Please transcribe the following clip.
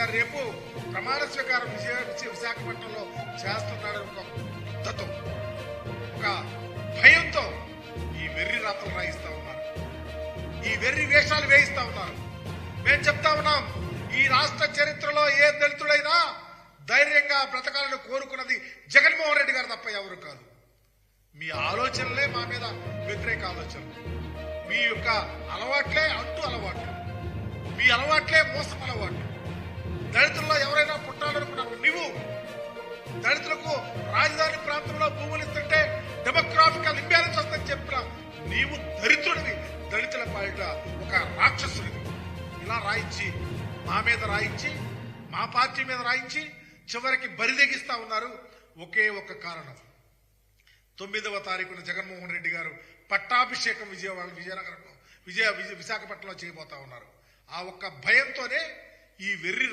గారు రేపు ప్రమాణ స్వీకారం విశాఖపట్నంలో చేస్తున్నాడని ఒక యుద్ధతో, ఒక భయంతో ఈ వెర్రి రాతలు రాయిస్తా ఉన్నారు, ఈ వెర్రి వేషాలు వేయిస్తా ఉన్నారు. మేము చెప్తా ఉన్నాం, ఈ రాష్ట్ర చరిత్రలో ఏ దళితుడైనా ధైర్యంగా బ్రతకాలని కోరుకున్నది జగన్మోహన్ రెడ్డి గారు తప్ప ఎవరు కాదు. మీ ఆలోచనలే మా మీద వ్యతిరేక ఆలోచనలు, మీ యొక్క అలవాట్లే అంటూ అలవాట్లు, మీ అలవాట్లే మోసం అలవాట్లు. దళితుల్లో ఎవరైనా పుట్టాలనుకున్నావు నీవు. దళితులకు రాజధాని ప్రాంతంలో భూములు ఇస్తుంటే డెమోగ్రాఫికల్ ఇంబ్యాలెన్స్ వస్తుందని చెప్పిన నీవు దరిద్రుడివి, దళితుల పాలిట ఒక రాక్షసుడివి. ఇలా రాయించి మా మీద రాయించి, మా పార్టీ మీద రాయించి చివరికి బరిదెగిస్తా ఉన్నారు. ఒకే ఒక కారణం, 9వ తారీఖున జగన్మోహన్ రెడ్డి గారు పట్టాభిషేకం విజయనగరంలో విశాఖపట్నంలో చేయబోతా ఉన్నారు. ఆ ఒక్క భయంతోనే ఈ వెర్రి